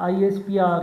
ISPR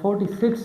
46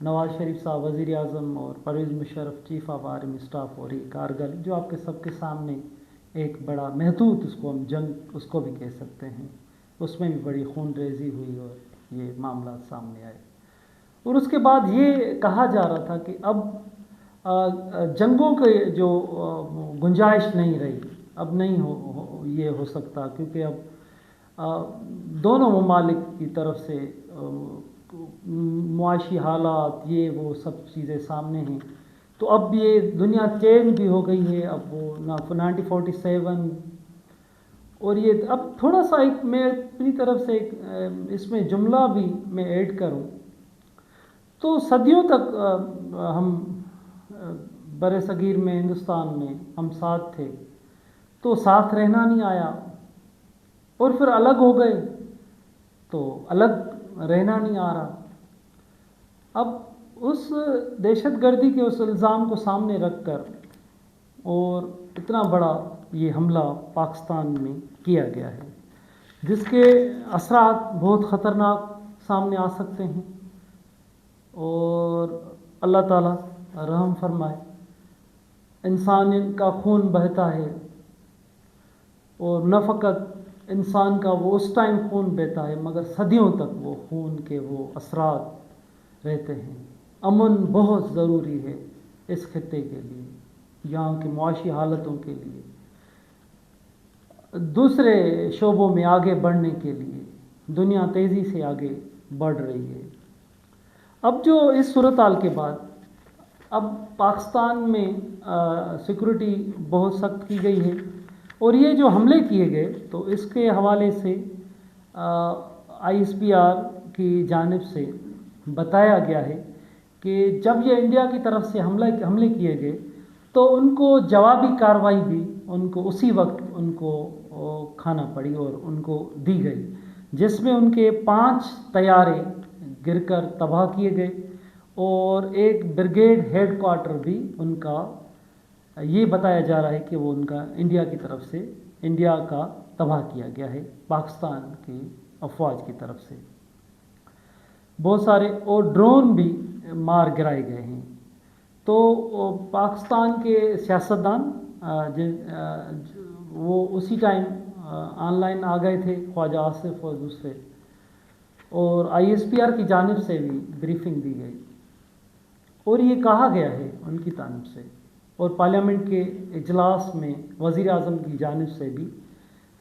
Nawaz Sharif صاحب وزیر اعظم اور Pervez Musharraf chief of army staff اور یہ کارگل جو آپ کے سب کے سامنے ایک بڑا محدود اس کو ہم جنگ اس کو بھی کہہ سکتے ہیں، اس میں بھی بڑی خون ریزی ہوئی اور یہ معاملات سامنے آئے، اور اس کے بعد یہ کہا جا رہا تھا کہ اب جنگوں کے جو گنجائش نہیں رہی، اب نہیں یہ ہو سکتا، کیونکہ اب دونوں ممالک کی طرف سے معاشی حالات یہ وہ سب چیزیں سامنے ہیں، تو اب یہ دنیا چینج بھی ہو گئی ہے، اب وہ 1947 اور یہ اب تھوڑا سا ایک میں اپنی طرف سے ایک اس میں جملہ بھی میں ایڈ کروں تو صدیوں تک ہم بر صغیر میں ہندوستان میں ہم ساتھ تھے، تو ساتھ رہنا نہیں آیا، اور پھر الگ ہو گئے تو الگ رہنا نہیں آ رہا۔ اب اس دہشت گردی کے اس الزام کو سامنے رکھ کر اور اتنا بڑا یہ حملہ پاکستان میں کیا گیا ہے، جس کے اثرات بہت خطرناک سامنے آ سکتے ہیں، اور اللہ تعالیٰ رحم فرمائے۔ انسان کا خون بہتا ہے، اور نہ فقط انسان کا وہ اس ٹائم خون بہتا ہے مگر صدیوں تک وہ خون کے وہ اثرات رہتے ہیں۔ امن بہت ضروری ہے اس خطے کے لیے، یہاں کی معاشی حالتوں کے لیے، دوسرے شعبوں میں آگے بڑھنے کے لیے۔ دنیا تیزی سے آگے بڑھ رہی ہے۔ اب جو اس صورتحال کے بعد اب پاکستان میں سیکورٹی بہت سخت کی گئی ہے، اور یہ جو حملے کیے گئے تو اس کے حوالے سے ISPR کی جانب سے بتایا گیا ہے کہ جب یہ انڈیا کی طرف سے حملے کیے گئے تو ان کو جوابی کارروائی بھی ان کو اسی وقت ان کو کھانا پڑی اور ان کو دی گئی، جس میں ان کے 5 طیارے گر کر تباہ کیے گئے، اور ایک بریگیڈ ہیڈ کوارٹر بھی ان کا یہ بتایا جا رہا ہے کہ وہ ان کا انڈیا کی طرف سے انڈیا کا تباہ کیا گیا ہے پاکستان کی افواج کی طرف سے۔ بہت سارے اور ڈرون بھی مار گرائے گئے ہیں۔ تو پاکستان کے سیاستدان وہ اسی ٹائم آن لائن آ گئے تھے، خواجہ آصف اور دوسرے، اور ISPR کی جانب سے بھی بریفنگ دی گئی، اور یہ کہا گیا ہے ان کی جانب سے، اور پارلیمنٹ کے اجلاس میں وزیر اعظم کی جانب سے بھی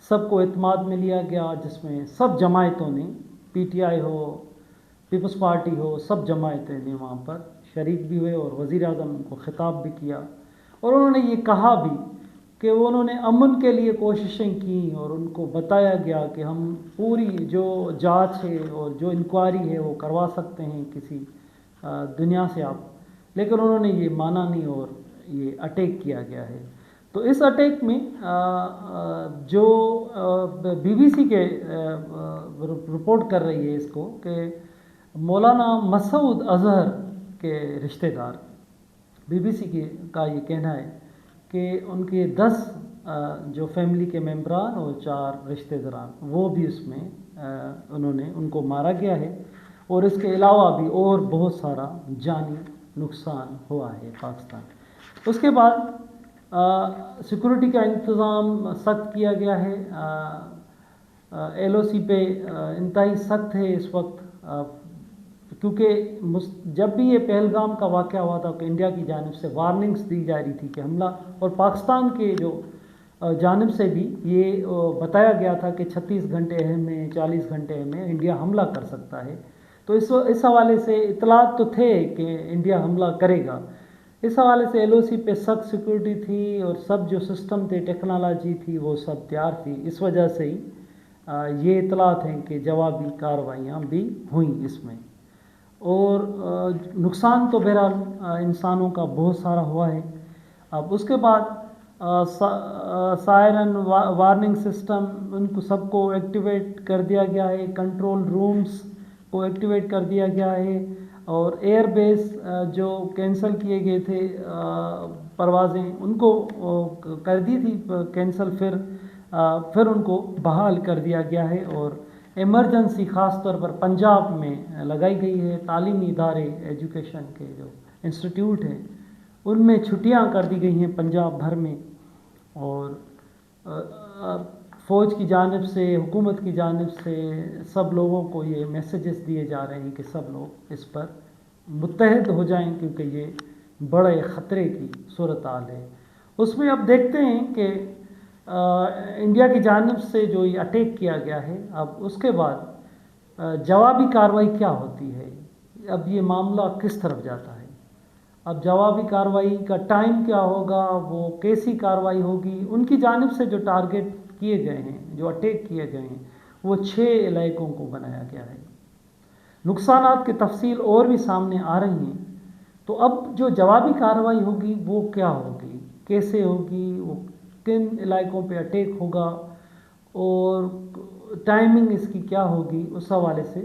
سب کو اعتماد میں لیا گیا، جس میں سب جماعتوں نے PTI ہو، پیپلز پارٹی ہو، سب جماعتیں نے وہاں پر شریک بھی ہوئے، اور وزیر اعظم کو خطاب بھی کیا، اور انہوں نے یہ کہا بھی کہ انہوں نے امن کے لیے کوششیں کیں، اور ان کو بتایا گیا کہ ہم پوری جو جانچ ہے اور جو انکوائری ہے وہ کروا سکتے ہیں کسی دنیا سے آپ، لیکن انہوں نے یہ مانا نہیں اور یہ اٹیک کیا گیا ہے۔ تو اس اٹیک میں جو BBC کے رپورٹ کر رہی ہے اس کو کہ مولانا مسعود اظہر کے رشتہ دار، BBC کا یہ کہنا ہے کہ ان کے 10 جو فیملی کے ممبران اور 4 رشتہ داران وہ بھی اس میں ان کو مارا گیا ہے، اور اس کے علاوہ بھی اور بہت سارا جانی نقصان ہوا ہے پاکستان۔ اس کے بعد سیکورٹی کا انتظام سخت کیا گیا ہے، LOC پہ انتہائی سخت ہے اس وقت، کیونکہ جب بھی یہ پہلگام کا واقعہ ہوا تھا کہ انڈیا کی جانب سے وارننگز دی جا رہی تھی کہ حملہ، اور پاکستان کے جو جانب سے بھی یہ بتایا گیا تھا کہ 36 گھنٹے میں 40 گھنٹے میں انڈیا حملہ کر سکتا ہے، تو اس حوالے سے اطلاعات تو تھے کہ انڈیا حملہ کرے گا، اس حوالے سے LOC پہ سخت سیکورٹی تھی، اور سب جو سسٹم تھے ٹیکنالوجی تھی وہ سب تیار تھی، اس وجہ سے ہی یہ اطلاعات ہیں کہ جوابی کارروائیاں بھی ہوئیں اس میں، اور نقصان تو بہرحال انسانوں کا بہت سارا ہوا ہے۔ اب اس کے بعد سائرن وارننگ سسٹم ان کو سب کو ایکٹیویٹ کر دیا گیا ہے، کنٹرول رومز کو ایکٹیویٹ کر دیا گیا ہے، اور ایئر بیس جو کینسل کیے گئے تھے پروازیں ان کو کر دی تھی کینسل، پھر ان کو بحال کر دیا گیا ہے، اور ایمرجنسی خاص طور پر پنجاب میں لگائی گئی ہے. تعلیمی ادارے ایجوکیشن کے جو انسٹیٹیوٹ ہیں ان میں چھٹیاں کر دی گئی ہیں پنجاب بھر میں, اور فوج کی جانب سے, حکومت کی جانب سے سب لوگوں کو یہ میسیجز دیے جا رہے ہیں کہ سب لوگ اس پر متحد ہو جائیں کیونکہ یہ بڑے خطرے کی صورتحال ہے. اس میں اب دیکھتے ہیں کہ انڈیا کی جانب سے جو یہ اٹیک کیا گیا ہے, اب اس کے بعد جوابی کارروائی کیا ہوتی ہے, اب یہ معاملہ کس طرف جاتا ہے, اب جوابی کارروائی کا ٹائم کیا ہوگا, وہ کیسی کارروائی ہوگی. ان کی جانب سے جو ٹارگٹ کیے گئے ہیں, جو اٹیک کیے گئے ہیں, وہ 6 علاقوں کو بنایا گیا ہے. نقصانات کی تفصیل اور بھی سامنے آ رہی ہیں. تو اب جو جوابی کارروائی ہوگی وہ کیا ہوگی, کیسے ہوگی, وہ کن علاقوں پہ اٹیک ہوگا اور ٹائمنگ اس کی کیا ہوگی, اس حوالے سے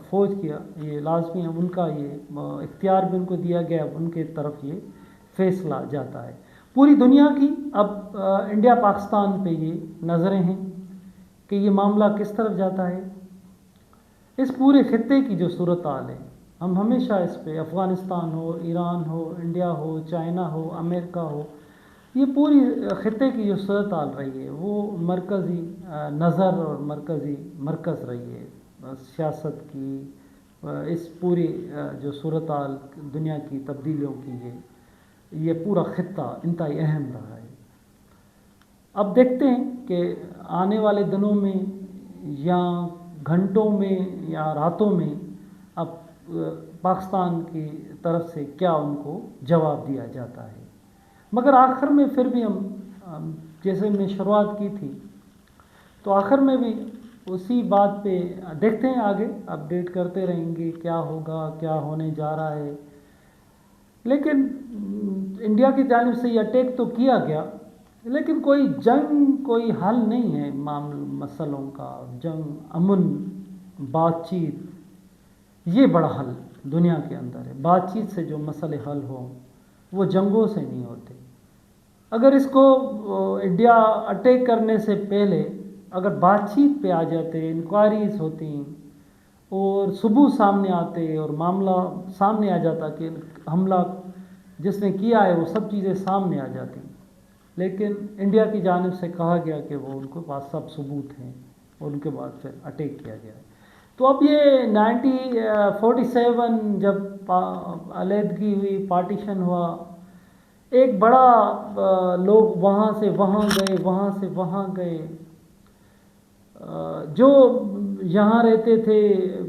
فوج کیا یہ لازمی ہے, ان کا یہ اختیار بھی ان کو دیا گیا, ان کے طرف یہ فیصلہ جاتا ہے. پوری دنیا کی اب انڈیا پاکستان پہ یہ نظریں ہیں کہ یہ معاملہ کس طرف جاتا ہے. اس پورے خطے کی جو صورتحال ہے, ہم ہمیشہ اس پہ افغانستان ہو, ایران ہو, انڈیا ہو, چائنا ہو, امریکہ ہو, یہ پوری خطے کی جو صورتحال رہی ہے وہ مرکزی نظر اور مرکز رہی ہے سیاست کی. اس پوری جو صورتحال دنیا کی تبدیلیوں کی ہے, یہ پورا خطہ انتہائی اہم رہا ہے. اب دیکھتے ہیں کہ آنے والے دنوں میں یا گھنٹوں میں یا راتوں میں اب پاکستان کی طرف سے کیا ان کو جواب دیا جاتا ہے. مگر آخر میں پھر بھی ہم جیسے میں شروعات کی تھی تو آخر میں بھی اسی بات پہ دیکھتے ہیں, آگے اپڈیٹ کرتے رہیں گے کیا ہوگا, کیا ہونے جا رہا ہے. لیکن انڈیا کی جانب سے یہ اٹیک تو کیا گیا, لیکن کوئی جنگ, کوئی حل نہیں ہے مسئلوں کا. جنگ, امن, بات چیت, یہ بڑا حل دنیا کے اندر ہے. بات چیت سے جو مسئلے حل ہوں وہ جنگوں سے نہیں ہوتے. اگر اس کو انڈیا اٹیک کرنے سے پہلے اگر بات چیت پہ آ جاتے, انکوائریز ہوتی اور ثبوت سامنے آتے اور معاملہ سامنے آ جاتا کہ حملہ جس نے کیا ہے وہ سب چیزیں سامنے آ جاتی, لیکن انڈیا کی جانب سے کہا گیا کہ وہ ان کے پاس سب ثبوت ہیں اور ان کے بعد پھر اٹیک کیا گیا. تو اب یہ 1947 جب علیحدگی ہوئی, پارٹیشن ہوا, ایک بڑا لوگ وہاں سے وہاں گئے, وہاں سے وہاں گئے. جو یہاں رہتے تھے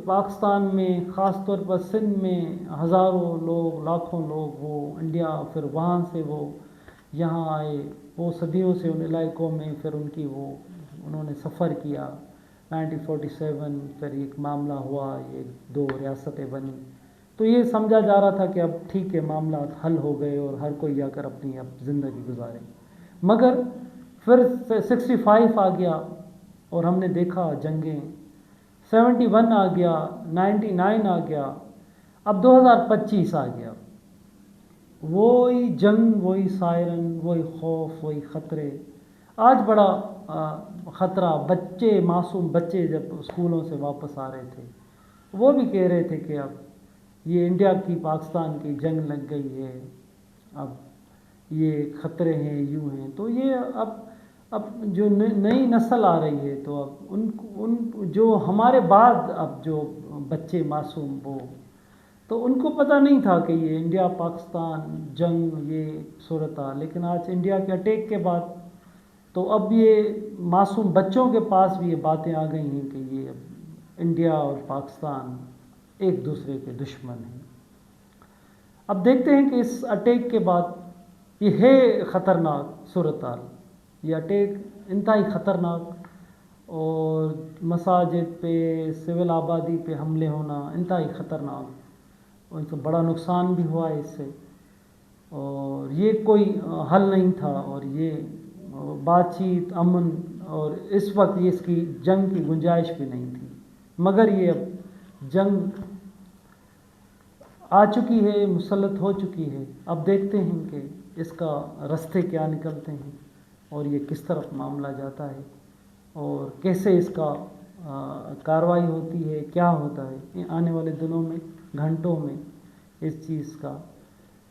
پاکستان میں, خاص طور پر سندھ میں ہزاروں لوگ, لاکھوں لوگ, وہ انڈیا پھر وہاں سے وہ یہاں آئے. وہ صدیوں سے ان علاقوں میں پھر ان کی وہ انہوں نے سفر کیا. 1947 پھر ایک معاملہ ہوا, یہ 2 ریاستیں بنی. تو یہ سمجھا جا رہا تھا کہ اب ٹھیک ہے معاملات حل ہو گئے اور ہر کوئی جا کر اپنی اب زندگی گزارے. مگر پھر 65 آ گیا اور ہم نے دیکھا جنگیں, 71 آ گیا, 99 آ گیا, اب 2025 آ گیا. وہی جنگ, وہی سائرن, وہی خوف, وہی خطرے. آج بڑا خطرہ, بچے, معصوم بچے جب اسکولوں سے واپس آ رہے تھے وہ بھی کہہ رہے تھے کہ اب یہ انڈیا کی پاکستان کی جنگ لگ گئی ہے, اب یہ خطرے ہیں, یوں ہیں. تو یہ اب جو نئی نسل آ رہی ہے تو اب ان جو ہمارے بعد اب جو بچے معصوم وہ, تو ان کو پتہ نہیں تھا کہ یہ انڈیا پاکستان جنگ یہ صورتحال. لیکن آج انڈیا کے اٹیک کے بعد تو اب یہ معصوم بچوں کے پاس بھی یہ باتیں آ گئی ہیں کہ یہ انڈیا اور پاکستان ایک دوسرے کے دشمن ہیں. اب دیکھتے ہیں کہ اس اٹیک کے بعد یہ ہے خطرناک صورتحال. یہ اٹیک انتہائی خطرناک, اور مساجد پہ, سول آبادی پہ حملے ہونا انتہائی خطرناک, اور ان سے بڑا نقصان بھی ہوا ہے اس سے. اور یہ کوئی حل نہیں تھا, اور یہ بات چیت, امن, اور اس وقت یہ اس کی جنگ کی گنجائش بھی نہیں تھی. مگر یہ اب جنگ آ چکی ہے, مسلط ہو چکی ہے. اب دیکھتے ہیں کہ اس کا رستے کیا نکلتے ہیں اور یہ کس طرف معاملہ جاتا ہے اور کیسے اس کا کارروائی ہوتی ہے، کیا ہوتا ہے، آنے والے دنوں میں، گھنٹوں میں اس چیز کا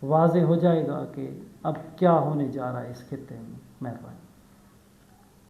واضح ہو جائے گا کہ اب کیا ہونے جا رہا ہے اس خطے میں۔ مہربانی۔